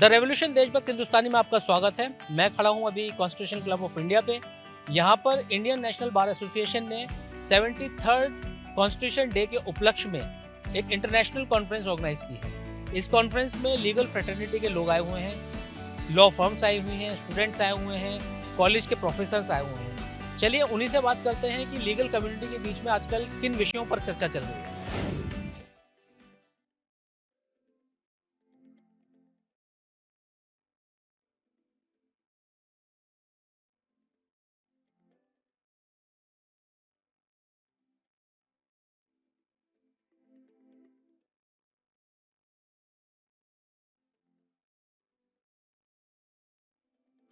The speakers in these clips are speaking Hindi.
द रेवोल्यूशन देशभक्त हिंदुस्तानी में आपका स्वागत है। मैं खड़ा हूं अभी कॉन्स्टिट्यूशन क्लब ऑफ इंडिया पे। यहां पर इंडियन नेशनल बार एसोसिएशन ने 73rd कॉन्स्टिट्यूशन डे के उपलक्ष्य में एक इंटरनेशनल कॉन्फ्रेंस ऑर्गेनाइज की है। इस कॉन्फ्रेंस में लीगल फ्रेटर्निटी के लोग आए हुए हैं, लॉ फर्म्स आई हुई हैं, स्टूडेंट्स आए हुए हैं, कॉलेज के प्रोफेसर्स आए हुए हैं। चलिए उन्हीं से बात करते हैं कि लीगल कम्युनिटी के बीच में आजकल किन विषयों पर चर्चा चल रही है।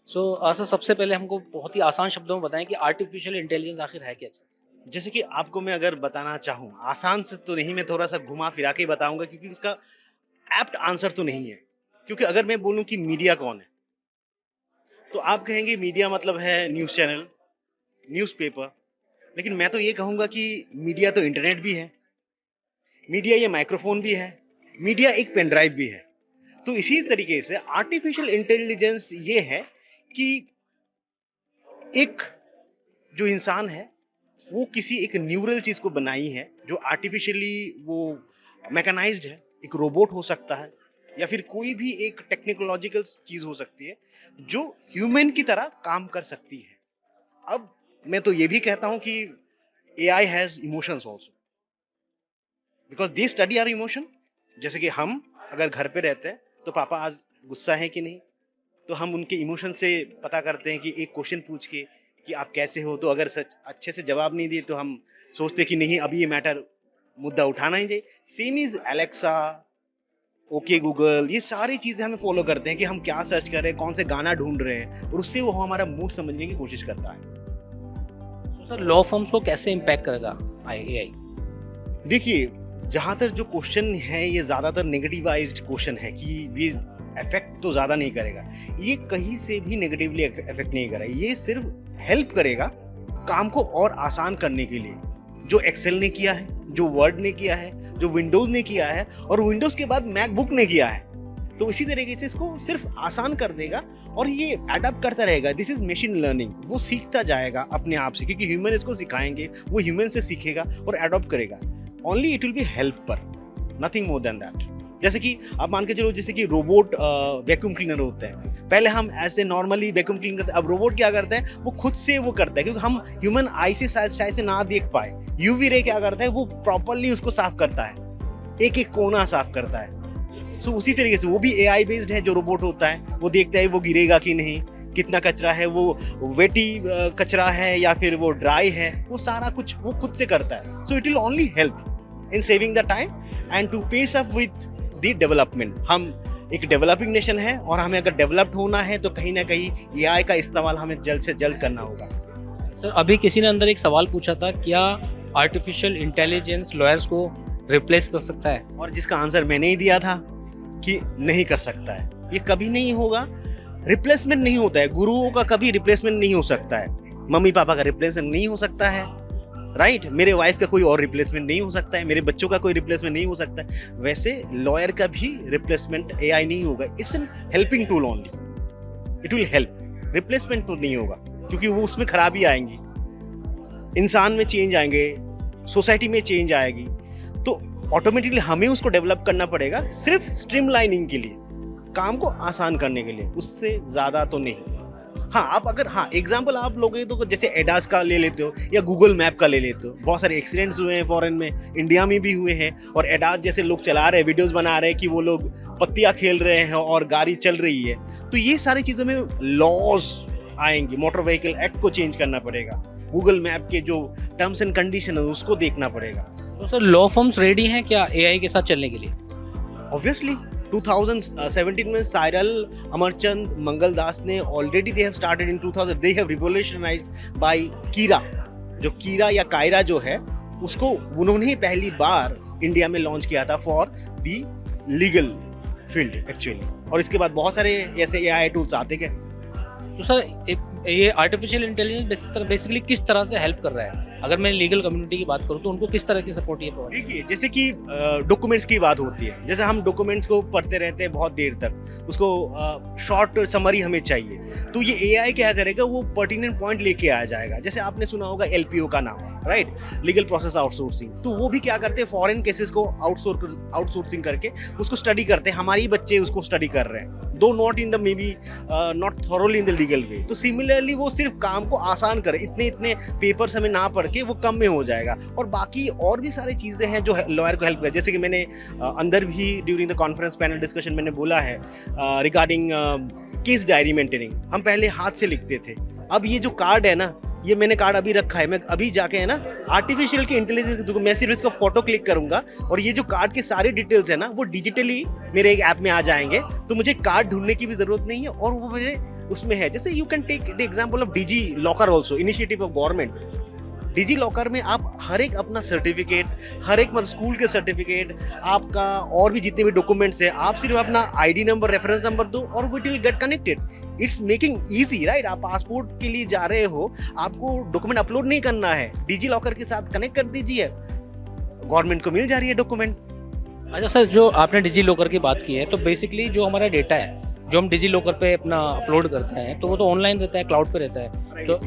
सर सबसे पहले हमको बहुत ही आसान शब्दों में बताएं कि आर्टिफिशियल इंटेलिजेंस आखिर है क्या चीज़? जैसे कि आपको मैं अगर बताना चाहूँ, आसान से तो नहीं, मैं थोड़ा-सा घुमा-फिरा के ही बताऊँगा क्योंकि उसका एप्ट आंसर तो नहीं है। क्योंकि अगर मैं बोलूँ कि मीडिया कौन है, तो आप कहेंगे मीडिया मतलब है न्यूज़ चैनल, न्यूज़पेपर, लेकिन मैं तो ये कहूँगा कि मीडिया तो इंटरनेट भी है, मीडिया ये माइक्रोफ़ोन भी है, मीडिया एक पेन ड्राइव भी है। तो इसी तरीके से आर्टिफिशियल इंटेलिजेंस ये है कि एक जो इंसान है वो किसी एक न्यूरल चीज को बनाई है जो आर्टिफिशियली वो मैकेनाइज्ड है। एक रोबोट हो सकता है या फिर कोई भी एक टेक्नोलॉजिकल चीज हो सकती है जो ह्यूमन की तरह काम कर सकती है। अब मैं तो ये भी कहता हूं कि AI has emotions also because they study our emotion. जैसे कि हम अगर घर पे रहते हैं तो पापा आज गुस्सा है कि नहीं, तो हम उनके इमोशन से पता करते हैं कि एक क्वेश्चन पूछ के कि आप कैसे हो, तो अगर सच अच्छे से जवाब नहीं दिए तो हम सोचते कि नहीं अभी ये मैटर मुद्दा उठाना ही चाहिए। Same is Alexa, okay Google, ये सारी चीजें हमें फॉलो करते हैं कि हम क्या सर्च कर रहे हैं, कौन से गाना ढूंढ रहे हैं, और उससे वो हमारा मूड समझने की कोशिश करता है। सर लॉ फर्म्स को कैसे इम्पैक्ट करेगा एआई? देखिए, जहां तक जो क्वेश्चन है ये ज्यादातर नेगेटिवाइज्ड क्वेश्चन है कि ये इफेक्ट तो ज्यादा नहीं करेगा। ये कहीं से भी नेगेटिवली इफेक्ट नहीं करेगा, ये सिर्फ हेल्प करेगा काम को और आसान करने के लिए। जो एक्सेल ने किया है, जो वर्ड ने किया है, जो विंडोज ने किया है, और विंडोज के बाद मैकबुक ने किया है, तो इसी तरीके से इसको सिर्फ आसान कर देगा और ये अडॉप्ट करता रहेगा। दिस इज मशीन लर्निंग, वो सीखता जाएगा अपने आप से क्योंकि ह्यूमन इसको सिखाएंगे, वो ह्यूमन से सीखेगा और अडॉप्ट करेगा। Only it will be helper, nothing more than that. जैसे कि आप मान के चलो, जैसे कि रोबोट वैक्यूम क्लीनर होते हैं, पहले हम ऐसे नॉर्मली वैक्यूम क्लीन करते हैं, अब रोबोट क्या करता है, वो खुद से वो करता है क्योंकि हम ह्यूमन आई से शायद से ना देख पाए। यूवी रे क्या करता है, वो प्रॉपरली उसको साफ करता है, एक एक कोना साफ करता है। सो उसी तरीके से वो भी एआई बेस्ड है। जो रोबोट होता है वो देखता है वो गिरेगा कि नहीं, कितना कचरा है, वो वेटी कचरा है या फिर वो ड्राई है, वो सारा कुछ वो खुद से करता है। So it will only help in saving the time and to pace up with the development. हम एक डेवलपिंग नेशन है और हमें अगर डेवलप्ड होना है तो कहीं ना कहीं एआई का इस्तेमाल हमें जल्द से जल्द करना होगा। सर अभी किसी ने अंदर एक सवाल पूछा था, क्या आर्टिफिशियल इंटेलिजेंस लॉयर्स को रिप्लेस कर सकता है? और जिसका आंसर मैंने ही दिया था कि नहीं कर सकता है, ये कभी नहीं होगा। रिप्लेसमेंट नहीं होता है, गुरुओं का कभी रिप्लेसमेंट नहीं हो सकता है, मम्मी पापा का रिप्लेसमेंट नहीं हो सकता है, राइट? मेरे वाइफ का कोई और रिप्लेसमेंट नहीं हो सकता है, मेरे बच्चों का कोई रिप्लेसमेंट नहीं हो सकता है। वैसे लॉयर का भी रिप्लेसमेंट एआई नहीं होगा। It's an helping tool only, it will help, replacement तो नहीं होगा क्योंकि वो उसमें खराबी आएंगी, इंसान में चेंज आएंगे, सोसाइटी में चेंज आएगी, तो ऑटोमेटिकली हमें उसको डेवलप करना पड़ेगा सिर्फ स्ट्रीमलाइनिंग के लिए, काम को आसान करने के लिए, उससे ज्यादा तो नहीं। हाँ, आप अगर एग्जाम्पल आप लोगे तो जैसे एडास का ले लेते हो या गूगल मैप का ले लेते हो, बहुत सारे एक्सीडेंट्स हुए हैं फॉरेन में, इंडिया में भी हुए हैं, और एडास जैसे लोग चला रहे हैं, वीडियोस बना रहे हैं कि वो लोग पत्तियां खेल रहे हैं और गाड़ी चल रही है। तो ये सारी चीजों में लॉज आएंगे, मोटर व्हीकल एक्ट को चेंज करना पड़ेगा, गूगल मैप के जो टर्म्स एंड कंडीशन है उसको देखना पड़ेगा। तो सर लॉ फर्म्स रेडी हैं क्या एआई के साथ चलने के लिए? ऑब्वियसली 2017 में साइरल, अमरचंद, मंगल दास ने already they have started in 2000, they have revolutionised by Kira. जो कीरा या कायरा जो है उसको उन्होंने पहली बार इंडिया में लॉन्च किया था for the legal field actually, और इसके बाद बहुत सारे ऐसे एआई टूल्स आते गए। तो सर ये आर्टिफिशियल इंटेलिजेंस बेसिकली किस तरह से हेल्प कर रहा है? अगर मैं लीगल कम्युनिटी की बात करूँ तो उनको किस तरह की सपोर्ट ये प्रोवाइड? देखिए, जैसे कि डॉक्यूमेंट्स की बात होती है, जैसे हम डॉक्यूमेंट्स को पढ़ते रहते हैं बहुत देर तक, उसको शॉर्ट समरी हमें चाहिए, तो ये एआई क्या करेगा, वो पर्टिनेंट पॉइंट लेके आ जाएगा। जैसे आपने सुना होगा एलपीओ का नाम, राइट, लीगल प्रोसेस आउटसोर्सिंग, तो वो भी क्या करते हैं, फॉरेन केसेस को आउटसोर्सिंग करके उसको स्टडी करते हैं। हमारे ही बच्चे उसको स्टडी कर रहे हैं, दो not in the may be not thoroughly in the legal way. तो सिमिलरली वो सिर्फ काम को आसान करे, इतने पेपर्स हमें ना पढ़ के वो कम में हो जाएगा। और बाकी और भी सारी चीज़ें हैं जो लॉयर को हेल्प कर, जैसे कि मैंने अंदर भी during the conference panel discussion मैंने बोला है रिगार्डिंग केस डायरी मेंटेनिंग। हम पहले हाथ से लिखते थे, अब ये जो कार्ड है ना, ये मैंने कार्ड अभी रखा है, मैं अभी जाके है ना आर्टिफिशियल की इंटेलिजेंस मैं सिर्फ इसका फोटो क्लिक करूंगा और ये जो कार्ड के सारे डिटेल्स है ना वो डिजिटली मेरे एक ऐप में आ जाएंगे। तो मुझे कार्ड ढूंढने की भी जरूरत नहीं है और वो मेरे उसमें है। जैसे you can take the example of DigiLocker also, initiative of government. DigiLocker में आप हर एक अपना सर्टिफिकेट, हर एक मतलब स्कूल के सर्टिफिकेट, आपका और भी जितने भी डॉक्यूमेंट्स है, आप सिर्फ अपना आईडी नंबर, रेफरेंस नंबर दो और it will get connected. It's making easy, right. आप पासपोर्ट के लिए जा रहे हो, आपको डॉक्यूमेंट अपलोड नहीं करना है, डिजी लॉकर के साथ कनेक्ट कर दीजिए, गवर्नमेंट को मिल जा रही है डॉक्यूमेंट। अच्छा सर, जो आपने डिजी लॉकर की बात की है, तो बेसिकली जो हमारा डेटा है जो हम डिजी लॉकर पे अपना अपलोड करते हैं, तो वो तो ऑनलाइन रहता है, क्लाउड पे रहता है। तो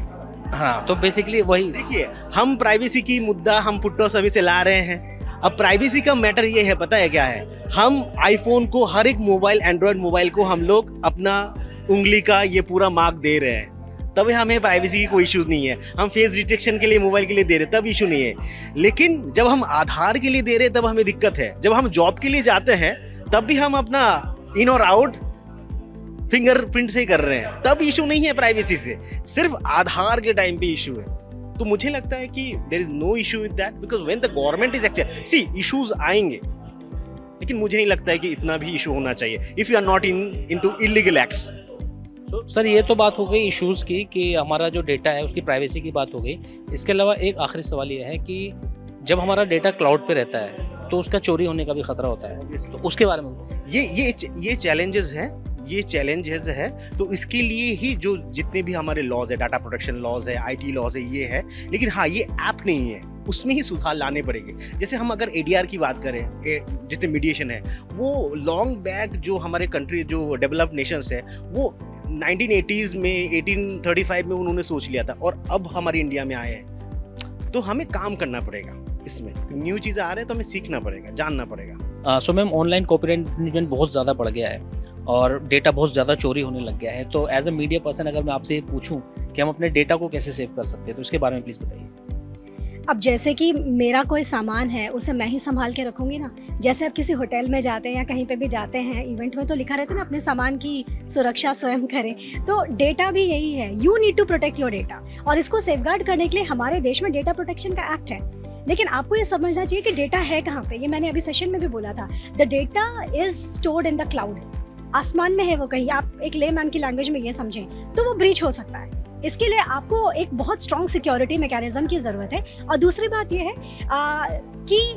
हाँ, तो बेसिकली वही देखिए, हम प्राइवेसी की मुद्दा हम पुट्टो सभी से ला रहे हैं। अब प्राइवेसी का मैटर ये है, पता है क्या है, हम आईफोन को, हर एक मोबाइल, एंड्रॉयड मोबाइल को हम लोग अपना उंगली का ये पूरा मार्क दे रहे हैं, तब हमें प्राइवेसी की कोई इश्यूज नहीं है। हम फेस डिटेक्शन के लिए मोबाइल के लिए दे रहे तब इशू नहीं है। लेकिन जब हम आधार के लिए दे रहे तब हमें दिक्कत है। जब हम जॉब के लिए जाते हैं तब भी हम अपना इन और आउट फिंगरप्रिंट से ही कर रहे हैं, तब इशू नहीं है प्राइवेसी से, सिर्फ आधार के टाइम पे इशू है। तो मुझे लगता है कि there is no issue with that, because when the government is actually, see issues आएंगे, लेकिन मुझे नहीं लगता है कि इतना भी इशू होना चाहिए if you are not into illegal acts. तो सर, ये तो बात हो गई इश्यूज़ की कि हमारा जो डेटा है उसकी प्राइवेसी की बात हो गई। इसके अलावा एक आखिरी सवाल ये है कि जब हमारा डेटा क्लाउड पे रहता है तो उसका चोरी होने का भी खतरा होता है, तो उसके बारे में ये चैलेंजेस हैं, ये चैलेंजेस है। तो इसके लिए ही जो जितने भी हमारे लॉज है, डाटा प्रोटेक्शन लॉज है, आईटी लॉज है, ये है। लेकिन हाँ, ये ऐप नहीं है, उसमें ही सुधार लाने पड़ेंगे। जैसे हम अगर एडीआर की बात करें, जितने मीडिएशन है, वो लॉन्ग बैक जो हमारे कंट्री, जो डेवलप्ड नेशंस है, वो 1980s में, 1835 में उन्होंने सोच लिया था और अब हमारी इंडिया में आए हैं। तो हमें काम करना पड़ेगा, इसमें न्यू चीज़ें आ रहे हैं तो हमें सीखना पड़ेगा, जानना पड़ेगा। So ma'am, online copyright infringement बहुत ज़्यादा बढ़ गया है और डेटा बहुत ज़्यादा चोरी होने लग गया है। तो एज अ मीडिया पर्सन अगर मैं आपसे पूछूं कि हम अपने डेटा को कैसे सेव कर सकते हैं, तो उसके बारे में प्लीज़ बताइए। अब जैसे कि मेरा कोई सामान है, उसे मैं ही संभाल के रखूंगी ना। जैसे आप किसी होटल में जाते हैं या कहीं पे भी जाते हैं, इवेंट में तो लिखा रहता है ना, अपने सामान की सुरक्षा स्वयं करें। तो डेटा भी यही है, you need to protect your data. और इसको सेफगार्ड करने के लिए हमारे देश में डेटा प्रोटेक्शन का एक्ट है। लेकिन आपको ये समझना चाहिए कि डेटा है कहाँ पे। ये मैंने अभी सेशन में भी बोला था, the data is stored in the cloud. आसमान में है वो कहीं, आप एक लेमैन की लैंग्वेज में ये समझें तो वो ब्रीच हो सकता है। इसके लिए आपको एक बहुत स्ट्रॉन्ग सिक्योरिटी मैकेनिज्म की ज़रूरत है। और दूसरी बात ये है कि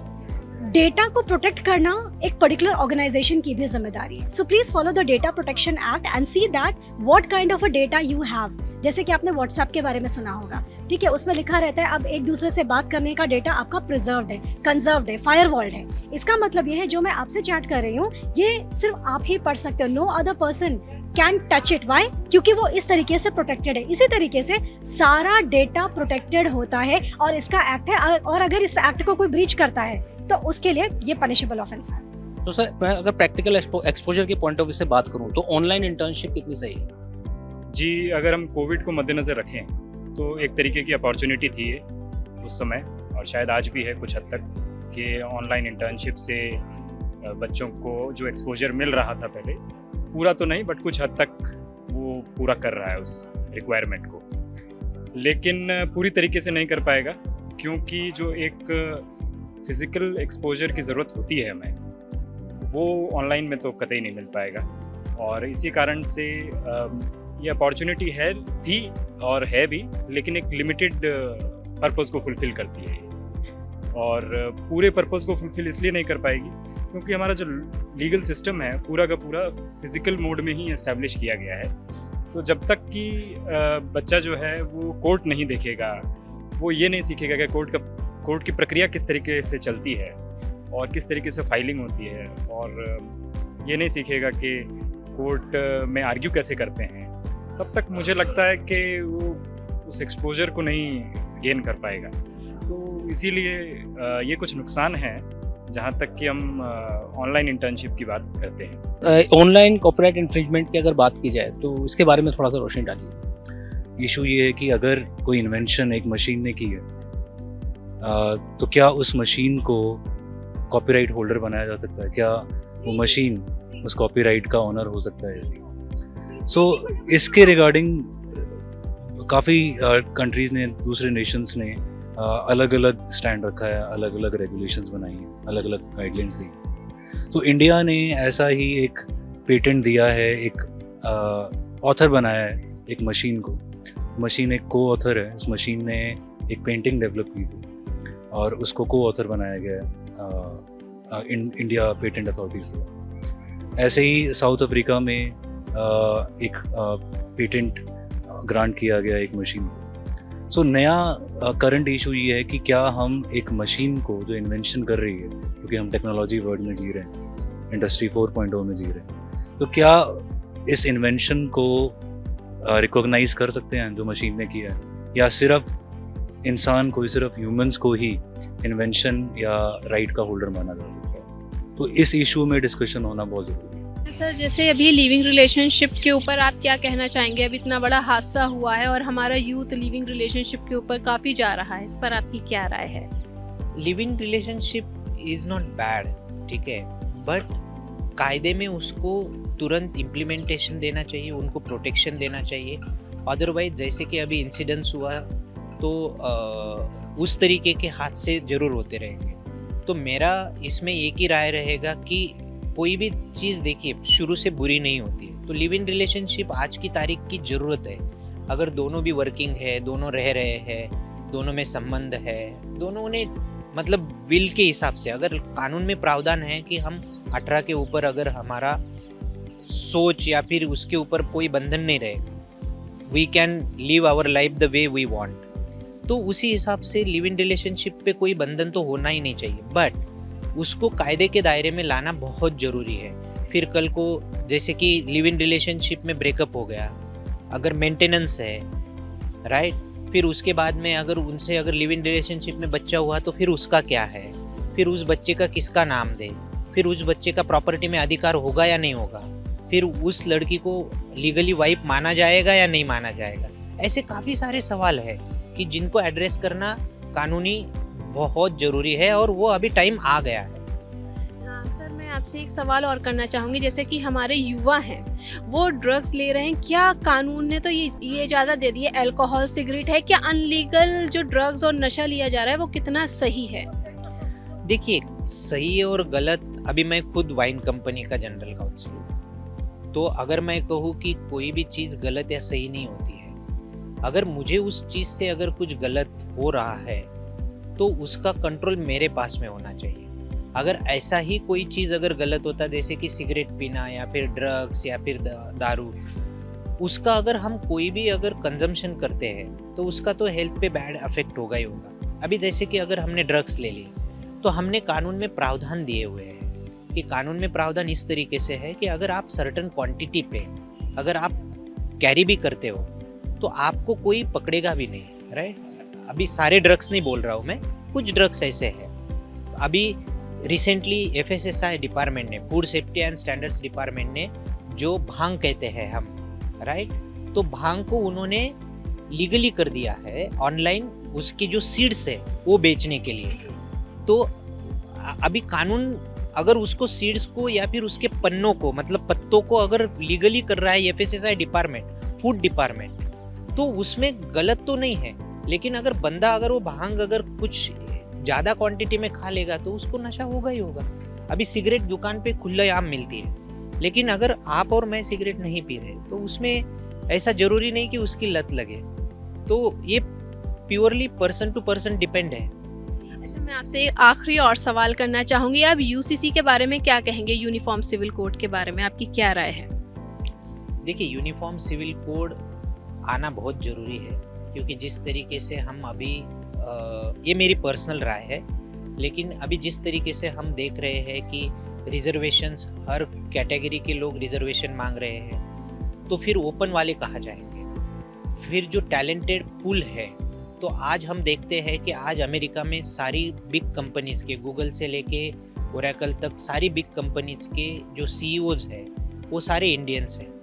डेटा को प्रोटेक्ट करना एक पर्टिकुलर ऑर्गेनाइजेशन की भी जिम्मेदारी है। So please follow the data protection act and see that what kind of a data you have. जैसे कि आपने व्हाट्सएप के बारे में सुना होगा, ठीक है, उसमें लिखा रहता है अब एक दूसरे से बात करने का डेटा आपका प्रिजर्व्ड है, कंजर्व्ड है, फायरवॉल्ड है। इसका मतलब ये है जो मैं आपसे चैट कर रही हूँ ये सिर्फ आप ही पढ़ सकते हो, no other person can touch it. Why? क्योंकि वो इस तरीके से प्रोटेक्टेड है। इसी तरीके से सारा डेटा प्रोटेक्टेड होता है और इसका एक्ट है। और अगर इस एक्ट को कोई ब्रीच करता है तो उसके लिए ये पनिशेबल ऑफेंस है। तो सर, मैं अगर प्रैक्टिकल एक्सपोजर के पॉइंट ऑफ व्यू से बात करूँ तो ऑनलाइन इंटर्नशिप कितनी सही है? जी, अगर हम कोविड को मद्देनज़र रखें तो एक तरीके की अपॉर्चुनिटी थी उस समय, और शायद आज भी है कुछ हद तक, कि ऑनलाइन इंटर्नशिप से बच्चों को जो एक्सपोजर मिल रहा था पहले, पूरा तो नहीं बट कुछ हद तक वो पूरा कर रहा है उस रिक्वायरमेंट को। लेकिन पूरी तरीके से नहीं कर पाएगा, क्योंकि जो एक फिज़िकल एक्सपोजर की ज़रूरत होती है हमें, वो ऑनलाइन में तो कतई नहीं मिल पाएगा। और इसी कारण से ये अपॉर्चुनिटी थी और है भी, लेकिन एक लिमिटेड पर्पस को फुलफ़िल करती है। और पूरे पर्पस को फुलफ़िल इसलिए नहीं कर पाएगी क्योंकि हमारा जो लीगल सिस्टम है पूरा का पूरा फिज़िकल मोड में ही एस्टैब्लिश किया गया है। सो जब तक कि बच्चा जो है वो कोर्ट नहीं देखेगा, वो ये नहीं सीखेगा कि कोर्ट की प्रक्रिया किस तरीके से चलती है और किस तरीके से फाइलिंग होती है, और ये नहीं सीखेगा कि कोर्ट में आर्ग्यू कैसे करते हैं, तब तक मुझे लगता है कि वो उस एक्सपोजर को नहीं गेन कर पाएगा। तो इसीलिए ये कुछ नुकसान हैं जहाँ तक कि हम ऑनलाइन इंटर्नशिप की बात करते हैं। ऑनलाइन कॉपीराइट इन्फ्रिंजमेंट की अगर बात की जाए तो इसके बारे में थोड़ा सा रोशनी डालिए। इशू ये है कि अगर कोई इन्वेंशन एक मशीन ने की है तो क्या उस मशीन को कॉपीराइट होल्डर बनाया जा सकता है? क्या वो मशीन उस कॉपीराइट का ओनर हो सकता है? सो इसके रिगार्डिंग काफ़ी कंट्रीज़ ने, दूसरे नेशंस ने अलग अलग स्टैंड रखा है, अलग अलग रेगुलेशंस बनाई हैं, अलग अलग गाइडलाइंस दी। तो इंडिया ने ऐसा ही एक पेटेंट दिया है, एक ऑथर बनाया है एक मशीन को। मशीन एक को ऑथर है, उस मशीन ने एक पेंटिंग डेवलप की थी और उसको को ऑथर बनाया गया है इंडिया पेटेंट अथॉरिटी से। ऐसे ही साउथ अफ्रीका में एक पेटेंट ग्रांट किया गया एक मशीन को। सो नया करंट इशू ये है कि क्या हम एक मशीन को जो इन्वेंशन कर रही है, क्योंकि हम टेक्नोलॉजी वर्ल्ड में जी रहे हैं, इंडस्ट्री 4.0 में जी रहे हैं, तो क्या इस इन्वेंशन को रिकॉग्नाइज कर सकते हैं जो मशीन ने किया है, या सिर्फ इंसान को, सिर्फ ह्यूमंस को ही इन्वेंशन या राइट का होल्डर माना जा सकता है? तो इस इशू में डिस्कशन होना बहुत ज़रूरी है। सर, जैसे अभी लिविंग रिलेशनशिप के ऊपर आप क्या कहना चाहेंगे? अब इतना बड़ा हादसा हुआ है और हमारा यूथ लिविंग रिलेशनशिप के ऊपर काफ़ी जा रहा है, इस पर आपकी क्या राय है? Living relationship is not bad, ठीक है, बट कायदे में उसको तुरंत इम्प्लीमेंटेशन देना चाहिए, उनको प्रोटेक्शन देना चाहिए। अदरवाइज जैसे कि अभी इंसिडेंट्स हुआ तो उस तरीके के हादसे ज़रूर होते रहेंगे। तो मेरा इसमें एक ही राय रहेगा कि कोई भी चीज़ देखिए शुरू से बुरी नहीं होती है। तो लिव इन रिलेशनशिप आज की तारीख की ज़रूरत है। अगर दोनों भी वर्किंग है, दोनों रह रहे हैं, दोनों में संबंध है, दोनों ने मतलब विल के हिसाब से, अगर कानून में प्रावधान है कि हम 18 के ऊपर अगर हमारा सोच या फिर उसके ऊपर कोई बंधन नहीं रहेगा, we can live our life the way we want, तो उसी हिसाब से लिव इन रिलेशनशिप पे कोई बंधन तो होना ही नहीं चाहिए, बट उसको कायदे के दायरे में लाना बहुत ज़रूरी है। फिर कल को जैसे कि लिव इन रिलेशनशिप में ब्रेकअप हो गया, अगर मेंटेनेंस है, राइट, फिर उसके बाद में अगर उनसे अगर लिव इन रिलेशनशिप में बच्चा हुआ तो फिर उसका क्या है, फिर उस बच्चे का किसका नाम दे, फिर उस बच्चे का प्रॉपर्टी में अधिकार होगा या नहीं होगा, फिर उस लड़की को लीगली वाइफ माना जाएगा या नहीं माना जाएगा। ऐसे काफ़ी सारे सवाल है कि जिनको एड्रेस करना कानूनी बहुत ज़रूरी है और वो अभी टाइम आ गया है। सर, मैं आपसे एक सवाल और करना चाहूँगी। जैसे कि हमारे युवा हैं, वो ड्रग्स ले रहे हैं, क्या कानून ने तो ये इजाज़त दे दी है, अल्कोहल, सिगरेट है, क्या अनलीगल जो ड्रग्स और नशा लिया जा रहा है वो कितना सही है? देखिए, सही और गलत, अभी मैं खुद वाइन कंपनी का जनरल काउंसिल हूँ, तो अगर मैं कहूँ कि कोई भी चीज़ गलत या सही नहीं होती है, अगर मुझे उस चीज़ से अगर कुछ गलत हो रहा है तो उसका कंट्रोल मेरे पास में होना चाहिए। अगर ऐसा ही कोई चीज़ अगर गलत होता, जैसे कि सिगरेट पीना या फिर ड्रग्स या फिर दारू, उसका अगर हम कोई भी अगर कंजम्पशन करते हैं तो उसका तो हेल्थ पे बैड अफेक्ट होगा ही होगा। अभी जैसे कि अगर हमने ड्रग्स ले ली तो हमने कानून में प्रावधान दिए हुए हैं कि कानून में प्रावधान इस तरीके से है कि अगर आप सर्टेन क्वांटिटी पे अगर आप कैरी भी करते हो तो आपको कोई पकड़ेगा भी नहीं, राइट। अभी सारे ड्रग्स नहीं बोल रहा हूँ मैं, कुछ ड्रग्स ऐसे हैं। अभी रिसेंटली FSSAI डिपार्टमेंट ने, food safety and standards department ने, जो भांग कहते हैं हम, राइट, तो भांग को उन्होंने लीगली कर दिया है ऑनलाइन, उसकी जो सीड्स है वो बेचने के लिए। तो अभी कानून अगर उसको सीड्स को या फिर उसके पन्नों को, मतलब पत्तों को अगर लीगली कर रहा है FSSAI डिपार्टमेंट, फूड डिपार्टमेंट, तो उसमें गलत तो नहीं है। लेकिन अगर बंदा अगर वो भांग अगर कुछ ज़्यादा क्वांटिटी में खा लेगा तो उसको नशा होगा ही होगा। अभी सिगरेट दुकान पे खुलेआम मिलती है, लेकिन अगर आप और मैं सिगरेट नहीं पी रहे तो उसमें ऐसा ज़रूरी नहीं कि उसकी लत लगे। तो ये purely person to person depend है। अच्छा, मैं आपसे एक आखिरी और सवाल करना चाहूँगी। आप UCC के बारे में क्या कहेंगे, यूनिफॉर्म सिविल कोड के बारे में आपकी क्या राय है? देखिए, यूनिफॉर्म सिविल कोड आना बहुत ज़रूरी है, क्योंकि जिस तरीके से हम अभी ये मेरी पर्सनल राय है, लेकिन अभी जिस तरीके से हम देख रहे हैं कि रिजर्वेशंस, हर कैटेगरी के लोग रिजर्वेशन मांग रहे हैं, तो फिर ओपन वाले कहाँ जाएंगे? फिर जो टैलेंटेड पुल है, तो आज हम देखते हैं कि आज अमेरिका में सारी बिग कंपनीज के, गूगल से लेके ओरेकल तक, सारी बिग कंपनीज के जो सीईओज हैं वो सारे इंडियंस हैं।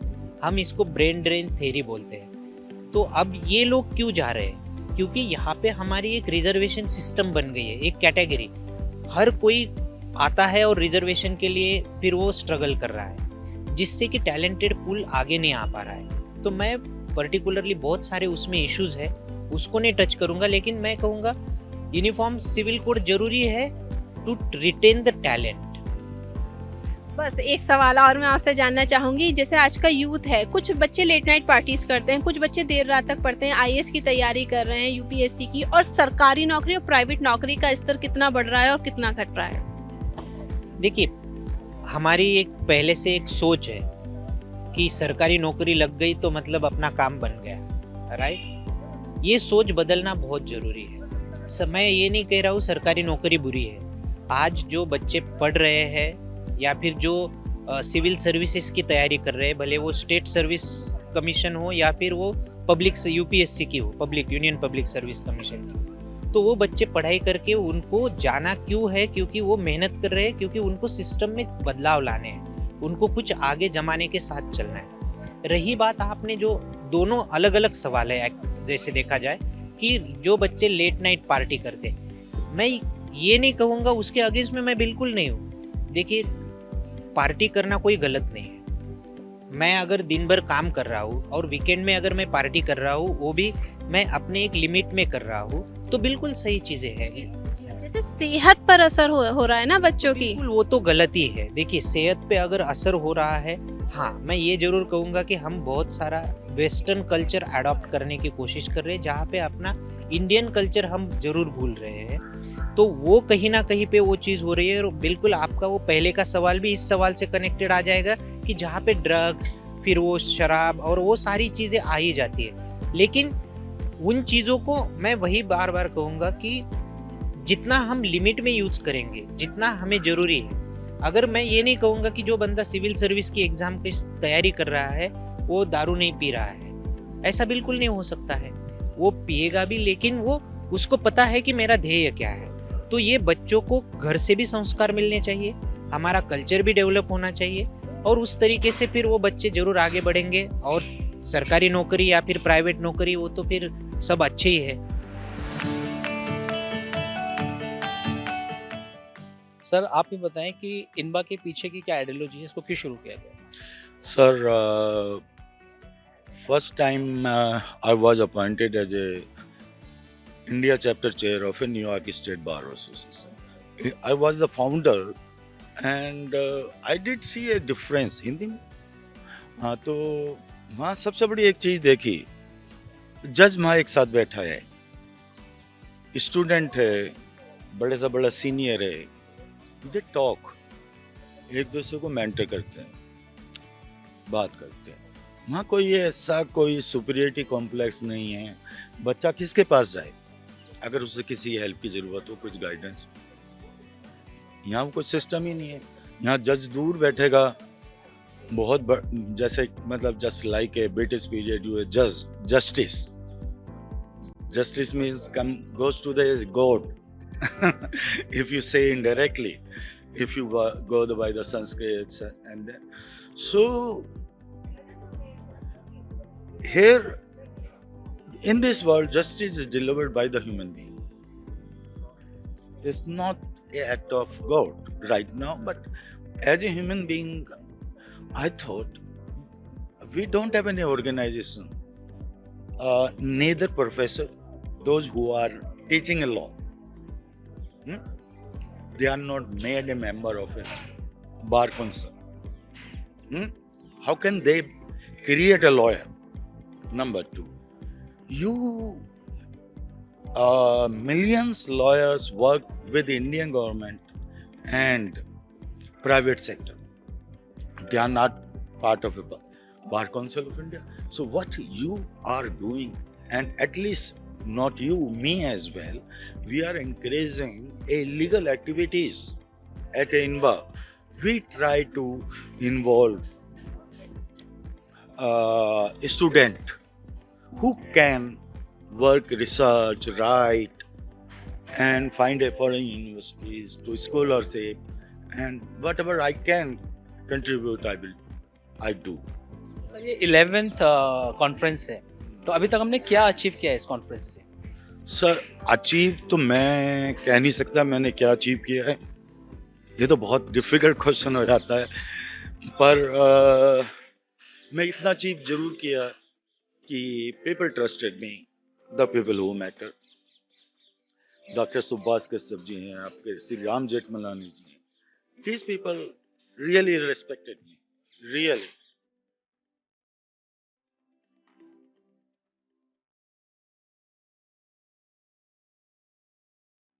हम इसको ब्रेन ड्रेन थ्योरी बोलते हैं। तो अब ये लोग क्यों जा रहे हैं? क्योंकि यहाँ पे हमारी एक रिजर्वेशन सिस्टम बन गई है, एक कैटेगरी, हर कोई आता है और रिजर्वेशन के लिए फिर वो स्ट्रगल कर रहा है, जिससे कि टैलेंटेड पुल आगे नहीं आ पा रहा है। तो मैं पर्टिकुलरली बहुत सारे उसमें इश्यूज है, उसको नहीं टच करूंगा, लेकिन मैं कहूँगा यूनिफॉर्म सिविल कोड जरूरी है टू रिटेन द टैलेंट। बस एक सवाल और मैं आपसे जानना चाहूँगी, जैसे आज का यूथ है, कुछ बच्चे लेट नाइट पार्टीज करते हैं, कुछ बच्चे देर रात तक पढ़ते हैं, आईएएस की तैयारी कर रहे हैं, यूपीएससी की, और सरकारी नौकरी और प्राइवेट नौकरी का स्तर कितना बढ़ रहा है और कितना घट रहा है? देखिए, हमारी एक पहले से एक सोच है कि सरकारी नौकरी लग गई तो मतलब अपना काम बन गया, राइट? ये सोच बदलना बहुत ज़रूरी है। मैं ये नहीं कह रहा हूँ सरकारी नौकरी बुरी है। आज जो बच्चे पढ़ रहे हैं या फिर जो सिविल सर्विसेज की तैयारी कर रहे हैं, भले वो स्टेट सर्विस कमीशन हो या फिर वो पब्लिक यूपीएससी की हो, public union public service commission की, तो वो बच्चे पढ़ाई करके उनको जाना क्यों है? क्योंकि वो मेहनत कर रहे हैं, क्योंकि उनको सिस्टम में बदलाव लाने हैं, उनको कुछ आगे जमाने के साथ चलना है। रही बात, आपने जो दोनों अलग अलग सवाल है, जैसे देखा जाए कि जो बच्चे लेट नाइट पार्टी करते, मैं ये नहीं कहूँगा, उसके अगेंस्ट में मैं बिल्कुल नहीं हूँ। देखिए, पार्टी करना कोई गलत नहीं है। मैं अगर दिन भर काम कर रहा हूँ और वीकेंड में अगर मैं पार्टी कर रहा हूँ, वो भी मैं अपने एक लिमिट में कर रहा हूँ, तो बिल्कुल सही चीज़ें हैं। जैसे सेहत पर असर हो रहा है ना बच्चों की, बिल्कुल, वो तो गलती है। देखिए, सेहत पे अगर असर हो रहा है, हाँ, मैं ये जरूर कहूँगा कि हम बहुत सारा वेस्टर्न कल्चर अडॉप्ट करने की कोशिश कर रहे हैं, जहाँ पे अपना इंडियन कल्चर हम जरूर भूल रहे हैं। तो वो कहीं ना कहीं पे वो चीज़ हो रही है। और बिल्कुल आपका वो पहले का सवाल भी इस सवाल से कनेक्टेड आ जाएगा कि जहाँ पे ड्रग्स, फिर वो शराब और वो सारी चीज़ें आ ही जाती है। लेकिन उन चीज़ों को मैं वही बार बार कहूँगा कि जितना हम लिमिट में यूज करेंगे, जितना हमें जरूरी है। अगर मैं ये नहीं कहूँगा कि जो बंदा सिविल सर्विस की एग्जाम की तैयारी कर रहा है वो दारू नहीं पी रहा है, ऐसा बिल्कुल नहीं हो सकता है। वो पिएगा भी, लेकिन वो उसको पता है कि मेरा ध्येय क्या है। तो ये बच्चों को घर से भी संस्कार मिलने चाहिए, हमारा कल्चर भी डेवलप होना चाहिए, और उस तरीके से फिर वो बच्चे जरूर आगे बढ़ेंगे। और सरकारी नौकरी या फिर प्राइवेट नौकरी, वो तो फिर सब अच्छे ही है। सर, आप ये बताएं कि इनबा के पीछे की क्या आइडियोलॉजी है, इसको क्यों शुरू किया गया? Sir, first time I was appointed as a India chapter chair of a New York State Bar Association. I was the founder and I did see a difference in the हाँ, तो वहाँ सबसे बड़ी एक चीज़ देखी, जज वहाँ एक साथ बैठा है, स्टूडेंट है, बड़े से बड़ा सीनियर है, दे टॉक, एक दूसरे को मेंटर करते हैं, बात करते हैं। वहाँ कोई ऐसा कोई सुपीरियरिटी कॉम्प्लेक्स नहीं है। बच्चा किसके पास जाए अगर उसे किसी हेल्प की ज़रूरत हो, कुछ गाइडेंस? यहाँ कोई सिस्टम ही नहीं है। यहाँ जज दूर बैठेगा, बहुत जैसे मतलब just like a British period you जज justice. Justice means goes to the God. If you say indirectly, if you go by the Sanskrit and then, so here in this world, justice is delivered by the human being. It's not an act of God right now, but as a human being, I thought we don't have any organization, neither professor, those who are teaching a law, they are not made a member of a bar council. How can they create a lawyer? Number two, millions lawyers work with the Indian government and private sector. They are not part of a Bar Council of India. So what you are doing, and at least not you, me as well, we are encouraging illegal activities at INBA. We try to involve a student who can work, research, write, and find a foreign universities to scholarship, and whatever I can contribute, I do. ये 11th कॉन्फ्रेंस है, तो अभी तक हमने क्या अचीव किया है इस कॉन्फ्रेंस से? सर अचीव तो मैं कह नहीं सकता मैंने क्या अचीव किया है, ये तो बहुत डिफिकल्ट क्वेश्चन हो जाता है, पर मैं इतना अचीव जरूर किया कि people trusted me, the people who matter. Doctor Subhash Kashyap ji हैं, आपके श्री राम जेठमलानी जी हैं, these people really respected me, really.